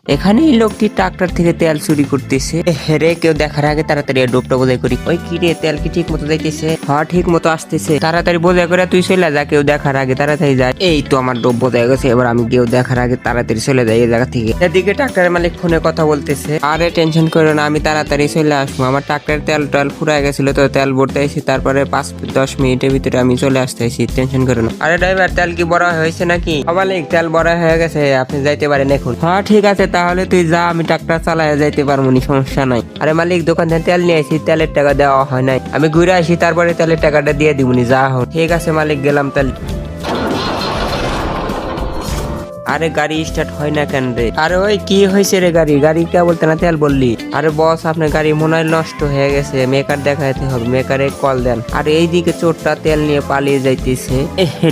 এখানে এই লোকটি ট্রাক্টর থেকে তেল চুরি করতেছে। হেরে কেউ দেখার আগে তাড়াতাড়ি ডোবটা বোঝাই করি। ওই কি রে, তেল কি ঠিক মতো যাইতেছে? হ্যাঁ ঠিক মতো আসতেছে, তাড়াতাড়ি বোঝাই করে তুই চলে যা, কেউ দেখার আগে তাড়াতাড়ি যায়। এই তো আমার ডোব বোঝাই গেছে, এবার আমি কেউ দেখার আগে তাড়াতাড়ি চলে যাই এই জায়গা থেকে। এদিকে ট্রাক্টরের মালিক ফোনে কথা বলতেছে। আরে টেনশন করো না, আমি তাড়াতাড়ি চলে আসবো। আমার ট্রাক্টরের তেল ফুরাই গেছিল, তো তেল ভরতে আসি, তারপরে 5-10 মিনিটের ভিতরে আমি চলে আসতেছি, টেনশন করো না। আরে ড্রাইভার, তেল কি বড় হয়েছে নাকি? মালিক তেল বড় হয়ে গেছে, আপনি যাইতে পারেন এখন। হ্যাঁ ঠিক আছে, তাহলে তুই যা, আমি ট্রাক্টর চালাই যাইতে পারবো নি, সমস্যা নাই। আরে মালিক, দোকান থেকে তেল নিয়ে আসি, তেলের টাকা দেওয়া হয় নাই, আমি ঘুরে আসি তারপরে তেলের টাকাটা দিয়ে দিবনি, যা হোক। ঠিক আছে মালিক, গেলাম তেল। আরে গাড়ি স্টার্ট হয় না কেন রে? আরে ওই কি হয়েছে রে, গাড়ি কে বলতে না তেল বললি? আরে বস, আপনার গাড়ি মনে হয় নষ্ট হয়ে গেছে, মেকার দেখাইতে হবে, মেকারে কল দেন। আর এইদিকে চোরটা তেল নিয়ে পালিয়ে যাইতেছে।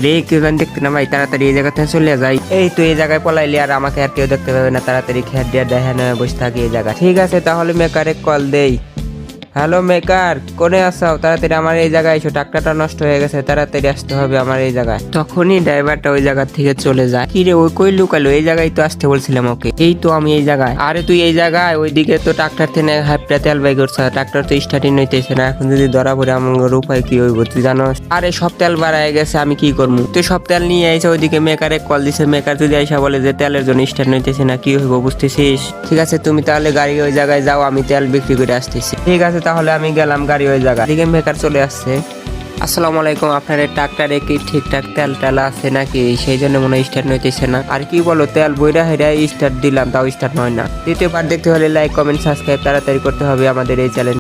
রে কেউ দেখতে না ভাই, তাড়াতাড়ি এই জায়গা থেকে চলে যাই। এই তো এই জায়গায় পলাইলি, আর আমাকে আর কেউ দেখতে পাবে না, তাড়াতাড়ি খেয়ার দিয়ে দেখে না বসে থাকি এই জায়গায়। ঠিক আছে, তাহলে মেকারে কল দেই। হ্যালো মেকার, কোনে আসাও? তাড়াতাড়ি আমার এই জায়গায় এসো, ট্রাক্টরটা নষ্ট হয়ে গেছে, তাড়াতাড়ি আসতে হবে আমার এই জায়গায়। তখনই ড্রাইভারটা ওই জায়গা থেকে চলে যায়। কি রে, ওই কই লুকালো? এই জায়গায় তো আসতে বলছিলাম ওকে। এই তো আমি এই জায়গায়। আরে তুই এই জায়গায়, ওইদিকে তো ট্রাক্টর থেকে হাফটা তেল বাই করছে, ট্রাক্টর তো স্টার্টিং হইতেছে না। এখন যদি ধরা পড়ে আমার উপায় কি হইব তুই জানো? আরে সব তেল বাড়ায় গেছে, আমি কি করবো? তুই সব তেল নিয়ে আইসা, ওইদিকে মেকারে কল দিছে, মেকার যদি আইসা বলে যে তেলের জন্য স্টার্ট হইতেছে না, কি হইব বুঝতেছিস? ঠিক আছে, তুমি তাহলে গাড়ি ওই জায়গায় যাও, আমি তেল বিক্রি করে আসতেছি। ঠিক আছে, তাহলে আমি গেলাম গাড়ি ওই জায়গা। এদিকে মেকার চলে আসছে। আসসালামু আলাইকুম, আপনার ট্রাক্টরে কি ঠিকঠাক তেল আছে নাকি? সেই জন্য মনে হয় স্টার্ট হইতেছে না। আর কি বলো, তেল বইরা হেরা স্টার্ট দিলাম, তাও স্টার্ট হয় না। দ্বিতীয়বার দেখতে হলে লাইক কমেন্ট সাবস্ক্রাইব তাড়াতাড়ি করতে হবে আমাদের এই চ্যানেল।